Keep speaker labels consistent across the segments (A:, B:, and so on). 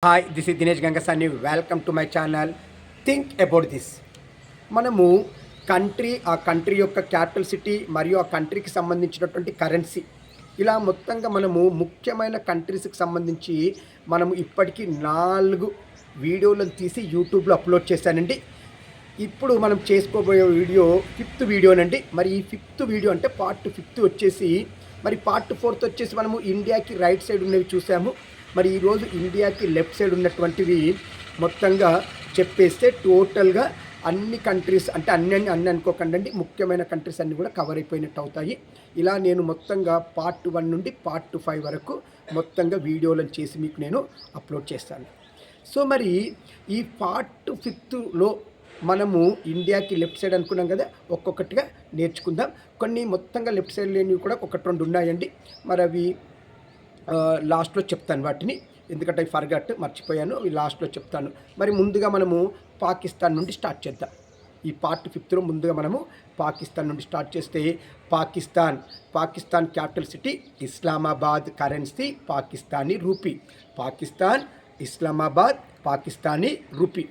A: Hi, this is Dinesh Gangasani. Welcome to my channel think about this. మనము ఆ country యొక్క capital city మరియు ఆ కంట్రీకి సంబంధించినటువంటి కరెన్సీ, ఇలా మొత్తంగా మనము ముఖ్యమైన కంట్రీస్కి సంబంధించి మనము ఇప్పటికీ 4 వీడియోలను తీసి యూట్యూబ్లో అప్లోడ్ చేశానండి. ఇప్పుడు మనం చేసుకోబోయే వీడియో 5th వీడియోనండి. మరి ఈ 5th వీడియో అంటే పార్ట్ 5 వచ్చేసి, మరి పార్ట్ 4 వచ్చేసి మనము ఇండియాకి రైట్ సైడ్ ఉన్నవి చూసాము. మరి ఈరోజు ఇండియాకి లెఫ్ట్ సైడ్ ఉన్నటువంటివి మొత్తంగా చెప్పేస్తే టోటల్గా అన్ని కంట్రీస్, అంటే అన్ని అనుకోకండి, ముఖ్యమైన కంట్రీస్ అన్నీ కూడా కవర్ అయిపోయినట్టు అవుతాయి. ఇలా నేను మొత్తంగా పార్ట్ 1 నుండి పార్ట్ 5 వరకు మొత్తంగా వీడియోలను చేసి మీకు నేను అప్లోడ్ చేస్తాను. సో మరి ఈ పార్ట్ 5లో మనము ఇండియాకి లెఫ్ట్ సైడ్ అనుకున్నాం కదా, ఒక్కొక్కటిగా నేర్చుకుందాం. కొన్ని మొత్తంగా లెఫ్ట్ సైడ్ లేనివి కూడా 1-2 ఉన్నాయండి. మరి అవి లాస్ట్లో చెప్తాను వాటిని, ఎందుకంటే అవి మర్చిపోయాను. అవి లాస్ట్లో చెప్తాను. మరి ముందుగా మనము పాకిస్తాన్ నుండి స్టార్ట్ చేద్దాం. ఈ పార్ట్ 5లో ముందుగా మనము పాకిస్తాన్ నుండి స్టార్ట్ చేస్తే, Pakistan capital city Islamabad, currency Pakistani rupee. Pakistan, Islamabad, Pakistani rupee.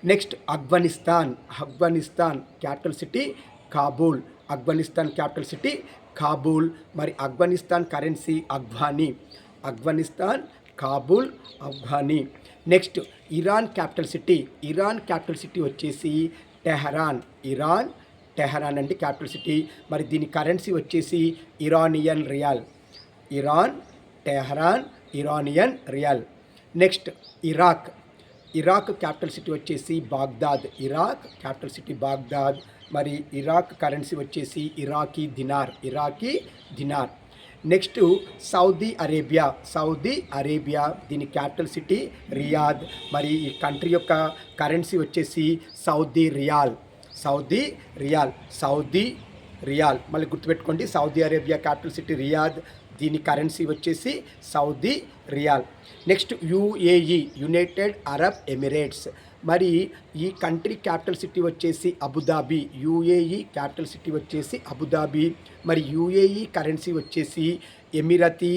A: Next Afghanistan capital city Kabul. Afghanistan capital city Kabul. మరి Afghanistan currency Afghanistan, Kabul, Afghani. Next Iran capital city వచ్చేసి టెహరాన్. టెహరాన్ అండి క్యాపిటల్ సిటీ. మరి దీని కరెన్సీ వచ్చేసి Iranian rial. Next Iraq capital city వచ్చేసి బాగ్దాద్. మరి ఇరాక్ కరెన్సీ వచ్చేసి Iraqi dinar. Next Saudi Arabia, దీని క్యాపిటల్ సిటీ రియాద్. మరి ఈ కంట్రీ యొక్క కరెన్సీ వచ్చేసి సౌదీ రియాల్. మళ్ళీ గుర్తుపెట్టుకోండి, Saudi Arabia capital city Riyadh, దీని కరెన్సీ వచ్చేసి Saudi riyal. Next UAE, United Arab Emirates. మరి ఈ కంట్రీ క్యాపిటల్ సిటీ వచ్చేసి అబుదాబి. యుఏఈ క్యాపిటల్ సిటీ వచ్చేసి అబుదాబి. మరి యుఏఈ కరెన్సీ వచ్చేసి ఎమిరతీ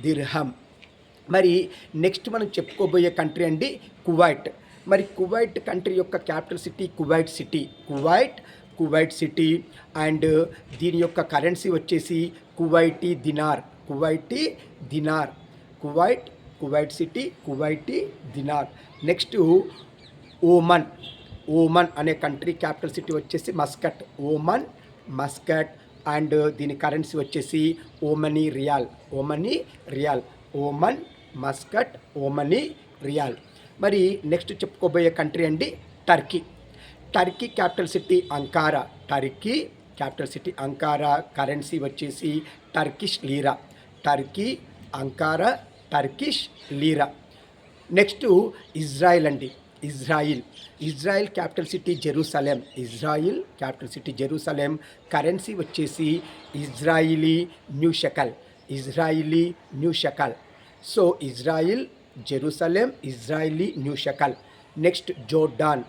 A: దిర్హం. మరి నెక్స్ట్ మనం చెప్పుకోబోయే కంట్రీ అండి కువైట్. మరి కువైట్ కంట్రీ యొక్క capital city Kuwait city and దీని యొక్క కరెన్సీ వచ్చేసి Kuwaiti dinar. Kuwait city Kuwaiti dinar. Next Oman అనే కంట్రీ క్యాపిటల్ సిటీ వచ్చేసి మస్కట్ అండ్ దీని కరెన్సీ వచ్చేసి ఓమనీ రియాల్. మరి నెక్స్ట్ చెప్పుకోబోయే కంట్రీ అండి Turkey capital city Ankara. Currency వచ్చేసి Turkish lira. Next Israel capital city Jerusalem. Currency వచ్చేసి Israeli new shekel. So Israel, Jerusalem, Israeli new shekel. Next Jordan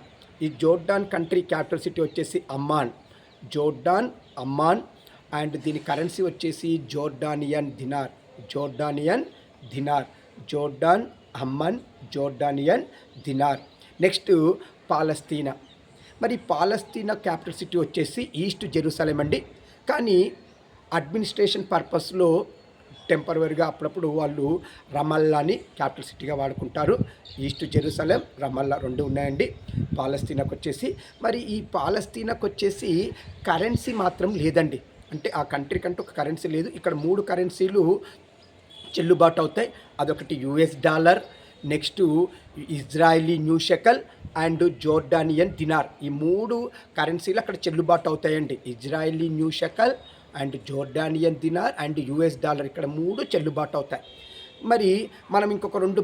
A: country capital city వచ్చేసి Amman and దీని currency వచ్చేసి Jordanian dinar. Next పాలస్తీనా. మరి పాలస్తీనా capital city వచ్చేసి east Jerusalem అండి. కానీ administration పర్పస్లో టెంపరవరీగా అప్పుడప్పుడు వాళ్ళు రమల్లాని క్యాపిటల్ సిటీగా వాడుకుంటారు. ఈస్ట్ జెరూసలేం, రమల్లా 2 ఉన్నాయండి పాలస్తీనాకు వచ్చేసి. మరి ఈ పాలస్తీనాకు వచ్చేసి కరెన్సీ మాత్రం లేదండి. అంటే ఆ కంట్రీ కంటూ ఒక కరెన్సీ లేదు. ఇక్కడ 3 కరెన్సీలు చెల్లుబాటు అవుతాయి. అదొకటి US dollar, next Israeli new shekel and Jordanian dinar. ఈ 3 కరెన్సీలు అక్కడ చెల్లుబాటు అవుతాయండి. Israeli new shekel and Jordanian dinar and US dollar, ఇక్కడ 3 చెల్లుబాటు అవుతాయి. మరి మనం ఇంకొక 2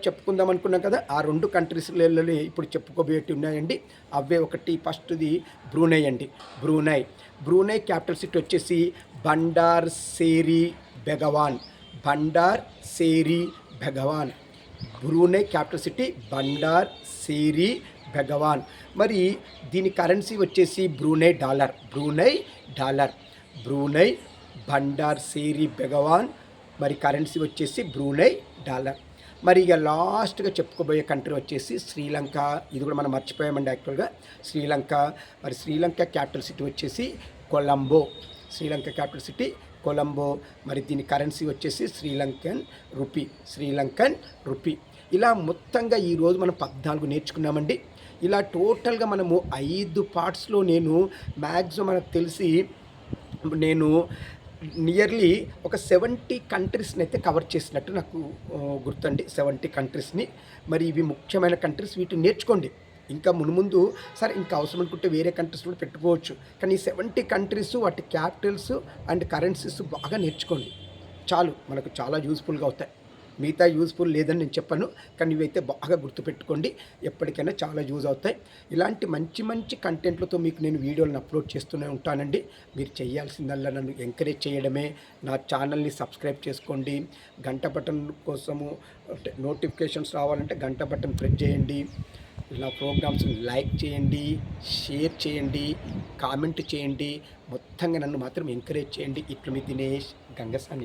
A: చెప్పుకుందాం అనుకున్నాం కదా, ఆ 2 కంట్రీస్లలో ఇప్పుడు చెప్పుకోబోయేటి ఉన్నాయండి. అవే ఒకటి ఫస్ట్ది బ్రూనై అండి. బ్రూనై క్యాపిటల్ సిటీ వచ్చేసి బండార్ సేరి బెగవాన్. బ్రూనై క్యాపిటల్ సిటీ బండార్ సేరి బెగవాన్. మరి దీని కరెన్సీ వచ్చేసి బ్రూనై డాలర్. బండార్ సేరి బెగవాన్ మరి కరెన్సీ వచ్చేసి బ్రూనై డాలర్. మరి ఇక లాస్ట్గా చెప్పుకోబోయే కంట్రీ వచ్చేసి శ్రీలంక. ఇది కూడా మనం మర్చిపోయామండి యాక్చువల్గా. శ్రీలంక. మరి శ్రీలంక క్యాపిటల్ సిటీ వచ్చేసి కొలంబో. Sri Lanka capital city Colombo. మరి దీని కరెన్సీ వచ్చేసి శ్రీలంకన్ రూపీ. ఇలా మొత్తంగా ఈరోజు మనం 14 నేర్చుకున్నామండి. ఇలా టోటల్గా మనము 5 పార్ట్స్లో నేను మ్యాక్సిమం మనకు తెలిసి నేను నియర్లీ ఒక 70 కంట్రీస్ని అయితే కవర్ చేసినట్టు నాకు గుర్తండి. 70 కంట్రీస్ని. మరి ఇవి ముఖ్యమైన కంట్రీస్, వీటిని నేర్చుకోండి. ఇంకా మునుముందు సరే ఇంకా అవసరం అనుకుంటే వేరే కంట్రీస్ కూడా పెట్టుకోవచ్చు, కానీ 70 కంట్రీస్ వాటి క్యాపిటల్స్ అండ్ కరెన్సీస్ బాగా నేర్చుకోండి. చాలు, మనకు చాలా యూజ్ఫుల్గా అవుతాయి. మిగతా యూజ్ఫుల్ లేదని నేను చెప్పాను, కానీ ఇవైతే బాగా గుర్తుపెట్టుకోండి. ఎప్పటికైనా చాలా యూజ్ అవుతాయి. ఇలాంటి మంచి మంచి కంటెంట్లతో మీకు నేను వీడియోలను అప్లోడ్ చేస్తూనే ఉంటానండి. మీరు చేయాల్సిందల్లా నన్ను ఎంకరేజ్ చేయడమే. నా ఛానల్ని సబ్స్క్రైబ్ చేసుకోండి. గంట బటన్ కోసము నోటిఫికేషన్స్ రావాలంటే గంట బటన్ ప్రెస్ చేయండి. నా ప్రోగ్రామ్స్ని లైక్ చేయండి, షేర్ చేయండి, కామెంట్ చేయండి. మొత్తంగా నన్ను మాత్రం ఎంకరేజ్ చేయండి. ఇట్లు మీ దినేష్ గంగసాని.